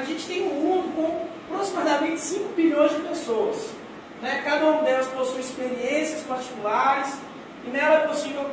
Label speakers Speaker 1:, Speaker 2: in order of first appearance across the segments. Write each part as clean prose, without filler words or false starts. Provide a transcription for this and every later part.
Speaker 1: gente tem um mundo com aproximadamente 5 bilhões de pessoas. Né? Cada uma delas possui experiências particulares e nela é possível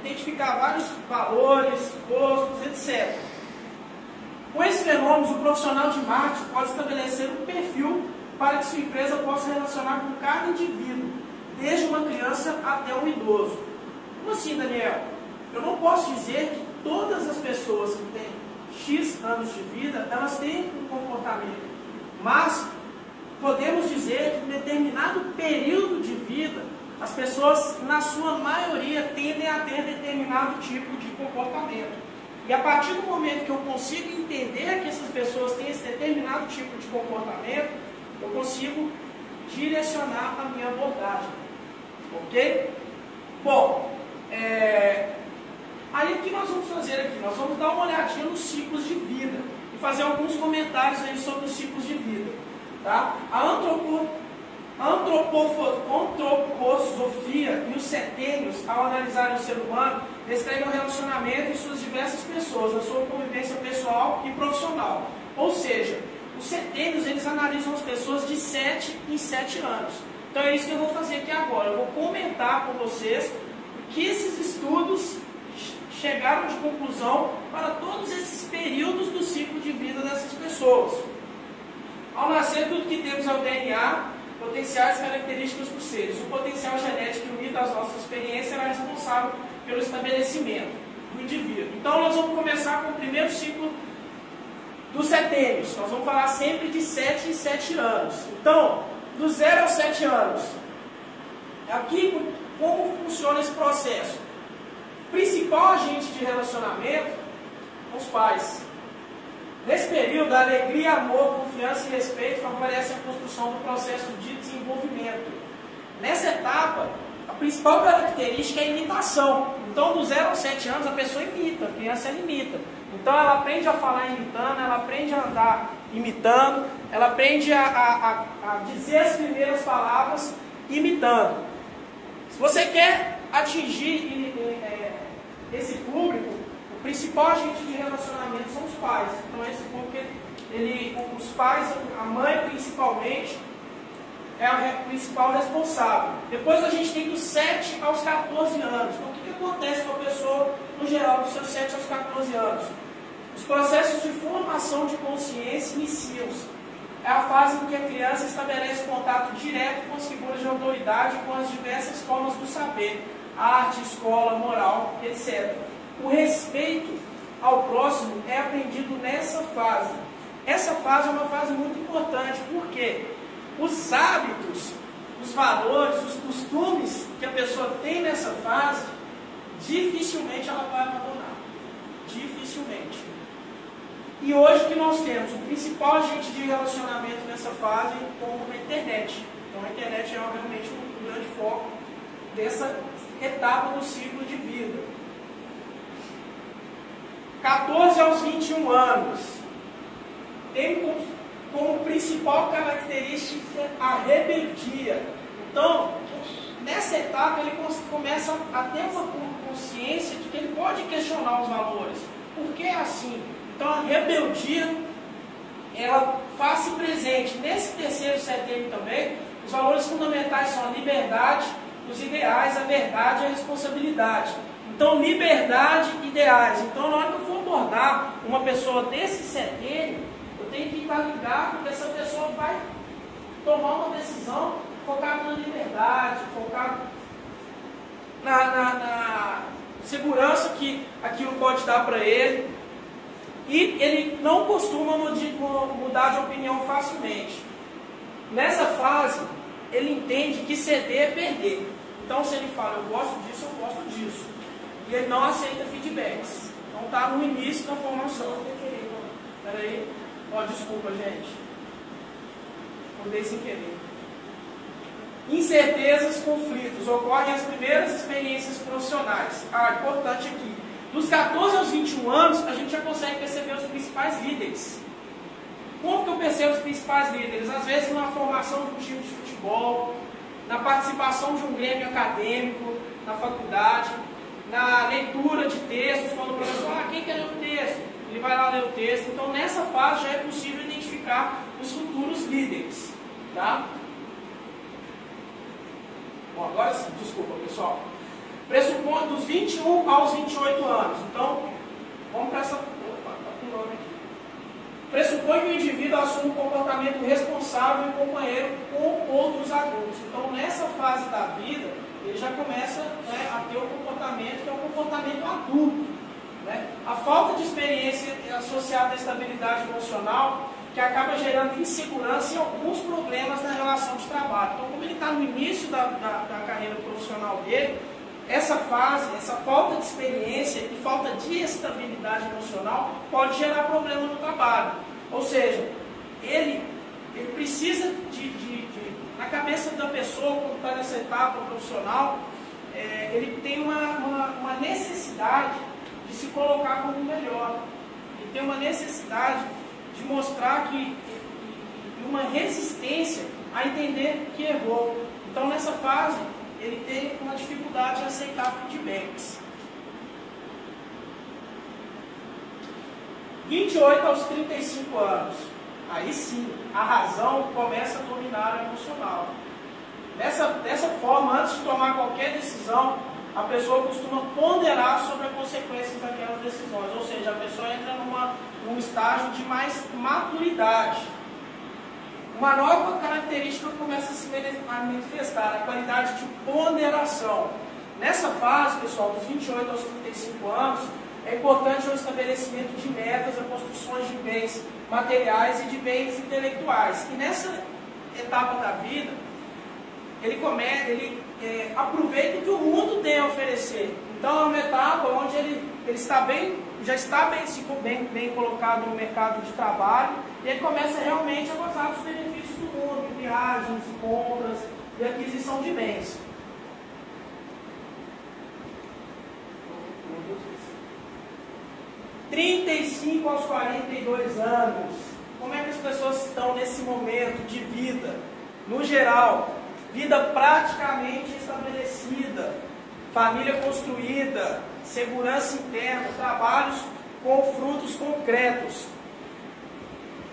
Speaker 1: identificar vários valores, gostos, etc. Com esses fenômenos, o profissional de marketing pode estabelecer um perfil para que sua empresa possa relacionar com cada indivíduo, desde uma criança até um idoso. Como assim, Daniel? Eu não posso dizer que todas as pessoas que têm X anos de vida, elas têm um comportamento, mas podemos dizer que em determinado período de vida, as pessoas, na sua maioria, tendem a ter determinado tipo de comportamento. E a partir do momento que eu consigo entender que essas pessoas têm esse determinado tipo de comportamento, eu consigo direcionar a minha abordagem. Ok? Bom, aí o que nós vamos fazer aqui? Nós vamos dar uma olhadinha nos ciclos de vida e fazer alguns comentários aí sobre os ciclos de vida. Tá? A antroposofia e os setênios, ao analisarem o ser humano, descrevem o relacionamento em suas diversas pessoas, a sua convivência pessoal e profissional. Ou seja, os setênios, eles analisam as pessoas de 7 em 7 anos. Então é isso que eu vou fazer aqui agora. Eu vou comentar com vocês que esses estudos chegaram de conclusão para todos esses períodos do ciclo de vida dessas pessoas. Ao nascer, tudo que temos é o DNA, potenciais características dos seres. O potencial genético unido às nossas experiências era responsável pelo estabelecimento do indivíduo. Então nós vamos começar com o primeiro ciclo dos setênios. Nós vamos falar sempre de 7 em 7 anos. Então, do 0 aos 7 anos. Aqui, como funciona esse processo? O principal agente de relacionamento são os pais. Nesse período, a alegria, amor, confiança e respeito favorecem a construção do processo de desenvolvimento. Nessa etapa, a principal característica é a imitação. Então, do 0 aos 7 anos, a pessoa imita, a criança imita. Então, ela aprende a falar imitando, ela aprende a andar imitando, ela aprende a dizer as primeiras palavras imitando. Se você quer atingir esse público, o principal agente de relacionamento são os pais. Então esse público, os pais, a mãe principalmente, é a principal responsável. Depois a gente tem dos 7 aos 14 anos. Então o que acontece com a pessoa, no geral, dos seus 7 aos 14 anos? Os processos de formação de consciência iniciam-se. É a fase em que a criança estabelece contato direto com as figuras de autoridade e com as diversas formas do saber, arte, escola, moral, etc. O respeito ao próximo é aprendido nessa fase. Essa fase é uma fase muito importante, porque os hábitos, os valores, os costumes que a pessoa tem nessa fase, dificilmente ela vai abandonar. Dificilmente. E hoje que nós temos o principal agente de relacionamento nessa fase como a internet. Então a internet é realmente um grande foco dessa etapa do ciclo de vida. 14 aos 21 anos. Tem como principal característica a rebeldia. Então, nessa etapa ele começa a ter uma consciência de que ele pode questionar os valores. Por que é assim? Então a rebeldia, ela faz-se presente. Nesse terceiro setênio também, os valores fundamentais são a liberdade, os ideais, a verdade e a responsabilidade. Então, liberdade e ideais. Então, na hora que eu for abordar uma pessoa desse setênio, eu tenho que estar ligado, porque essa pessoa vai tomar uma decisão focada na liberdade, focada na segurança que aquilo pode dar para ele. E ele não costuma mudar de opinião facilmente. Nessa fase, ele entende que ceder é perder. Então, se ele fala, eu gosto disso, eu gosto disso. E ele não aceita feedbacks. Então, está no início da formação. Peraí. Desculpa, gente. Mudei sem querer. Incertezas, conflitos. Ocorrem as primeiras experiências profissionais. Importante aqui. Dos 14 aos 21 anos, a gente já consegue perceber os principais líderes. Como que eu percebo os principais líderes? Às vezes na formação de um time de futebol, na participação de um grêmio acadêmico, na faculdade, na leitura de textos, quando o professor, quem quer ler um texto? Ele vai lá ler o texto. Então, nessa fase já é possível identificar os futuros líderes. Tá? Bom, agora sim, desculpa, pessoal. Pressupõe dos 21 aos 28 anos. Então, vamos para essa... Opa, tá com nome aqui. Pressupõe que o indivíduo assume um comportamento responsável e companheiro com outros adultos. Então, nessa fase da vida, ele já começa, né, a ter o comportamento que é o comportamento adulto. Né? A falta de experiência associada à estabilidade emocional que acaba gerando insegurança e alguns problemas na relação de trabalho. Então, como ele está no início da carreira profissional dele, essa fase, essa falta de experiência e falta de estabilidade emocional pode gerar problema no trabalho. Ou seja, ele precisa na cabeça da pessoa, quando está nessa etapa profissional, ele tem uma necessidade de se colocar como melhor. Ele tem uma necessidade de mostrar que uma resistência a entender que errou. Então, nessa fase, ele tem uma dificuldade em aceitar feedbacks. 28 aos 35 anos. Aí sim, a razão começa a dominar o emocional. Dessa forma, antes de tomar qualquer decisão, a pessoa costuma ponderar sobre as consequências daquelas decisões. Ou seja, a pessoa entra num estágio de mais maturidade. Uma nova característica começa a se manifestar, a qualidade de ponderação. Nessa fase, pessoal, dos 28 aos 35 anos, é importante o estabelecimento de metas, a construções de bens materiais e de bens intelectuais. E nessa etapa da vida, ele aproveita o que o mundo tem a oferecer. Então, é uma etapa onde ele já está bem colocado no mercado de trabalho, e ele começa realmente a gozar dos benefícios do mundo, viagens, compras e aquisição de bens. De 35 aos 42 anos. Como é que as pessoas estão nesse momento de vida? No geral, vida praticamente estabelecida, família construída, segurança interna, trabalhos com frutos concretos.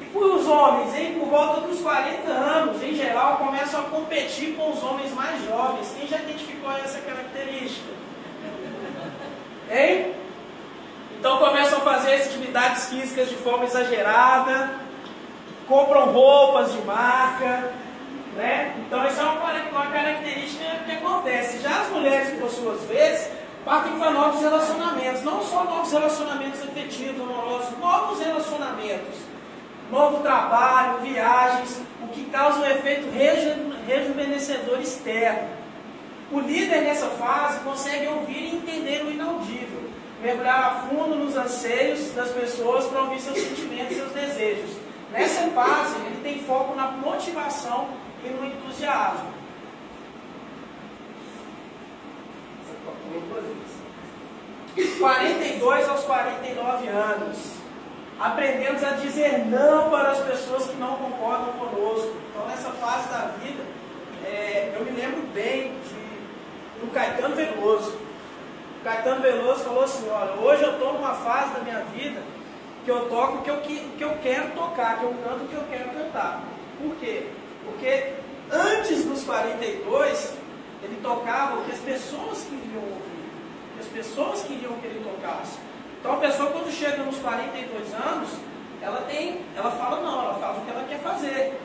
Speaker 1: E os homens, por volta dos 40 anos, em geral, começam a competir com os homens mais jovens. Quem já identificou essa característica? Hein? Então começam a fazer atividades físicas de forma exagerada, compram roupas de marca, né? Então isso é uma característica que acontece. Já as mulheres, por suas vezes, partem para novos relacionamentos, não só novos relacionamentos afetivos, amorosos, novos relacionamentos, novo trabalho, viagens, o que causa um efeito rejuvenescedor externo. O líder nessa fase consegue ouvir e entender o inaudível, mergulhar a fundo nos anseios das pessoas para ouvir seus sentimentos e seus desejos. Nessa fase, ele tem foco na motivação e no entusiasmo. 42 aos 49 anos. Aprendemos a dizer não para as pessoas que não concordam conosco. Então, nessa fase da vida, eu me lembro bem do Caetano Veloso. O Caetano Veloso falou assim: olha, hoje eu estou numa fase da minha vida que eu toco o que eu quero tocar, que eu canto o que eu quero cantar. Por quê? Porque antes dos 42, ele tocava o que as pessoas queriam ouvir, o que as pessoas queriam que ele tocasse. Então a pessoa, quando chega nos 42 anos, ela fala não, ela faz o que ela quer fazer.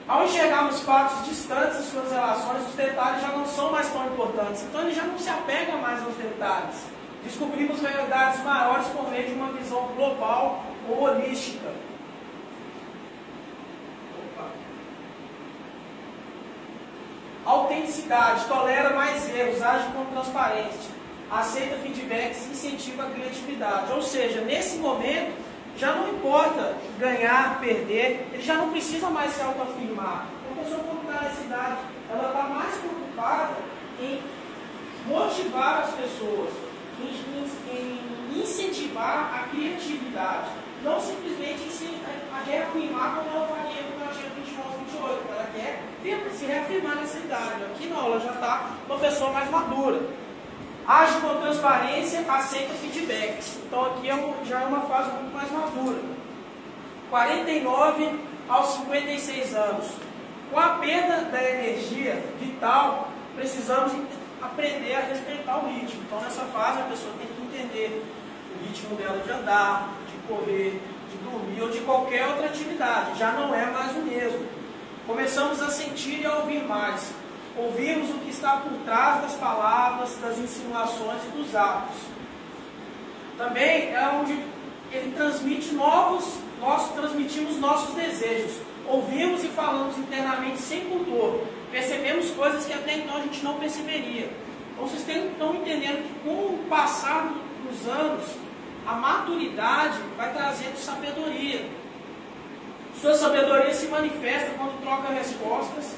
Speaker 1: Ao enxergarmos fatos distantes de suas relações, os detalhes já não são mais tão importantes. Então ele já não se apega mais aos detalhes. Descobrimos realidades maiores por meio de uma visão global ou holística. Autenticidade, tolera mais erros, age com transparência, aceita feedbacks e incentiva a criatividade. Ou seja, nesse momento, já não importa ganhar, perder, ele já não precisa mais se autoafirmar. A pessoa, quando está nessa idade, ela está mais preocupada em motivar as pessoas, em incentivar a criatividade, não simplesmente a reafirmar como ela faria quando ela tinha 21 aos 28, ela quer se reafirmar nessa idade. Aqui não, ela já está uma pessoa mais madura. Age com transparência, aceita feedbacks. Então aqui já é uma fase muito mais madura. 49 aos 56 anos. Com a perda da energia vital, precisamos aprender a respeitar o ritmo. Então nessa fase a pessoa tem que entender o ritmo dela de andar, de correr, de dormir ou de qualquer outra atividade. Já não é mais o mesmo. Começamos a sentir e a ouvir mais. Ouvimos o que está por trás das palavras, das insinuações e dos atos. Também é onde ele transmite nós transmitimos nossos desejos. Ouvimos e falamos internamente sem pudor. Percebemos coisas que até então a gente não perceberia. Então vocês estão entendendo que com o passar dos anos, a maturidade vai trazendo sabedoria. Sua sabedoria se manifesta quando troca respostas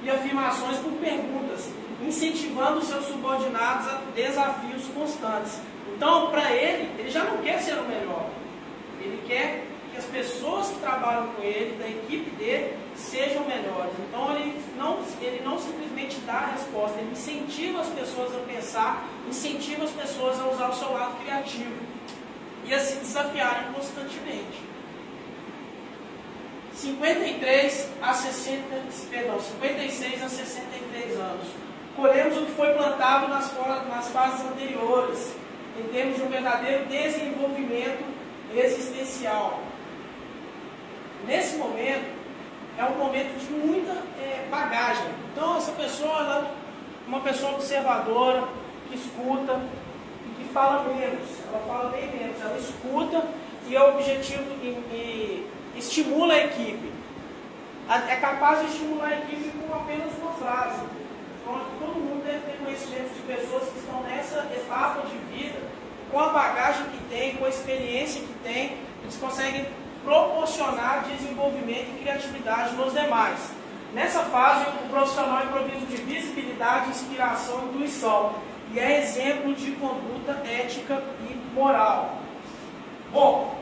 Speaker 1: e afirmações por perguntas, incentivando seus subordinados a desafios constantes. Então, para ele já não quer ser o melhor. Ele quer que as pessoas que trabalham com ele, da equipe dele, sejam melhores. Então, ele não simplesmente dá a resposta, ele incentiva as pessoas a pensar, incentiva as pessoas a usar o seu lado criativo e a se desafiarem constantemente. 56 a 63 anos. Colhemos o que foi plantado nas fases anteriores, em termos de um verdadeiro desenvolvimento existencial. Nesse momento, é um momento de muita bagagem. Então, essa pessoa, ela é uma pessoa observadora, que escuta e que fala menos. Ela fala bem menos. Ela escuta e é o objetivo e estimula a equipe. É capaz de estimular a equipe com apenas uma frase. Então, todo mundo deve ter conhecimento de pessoas que estão nessa etapa de vida, com a bagagem que tem, com a experiência que tem, eles conseguem proporcionar desenvolvimento e criatividade nos demais. Nessa fase, o profissional é provido de visibilidade, inspiração e intuição, e é exemplo de conduta ética e moral. Bom,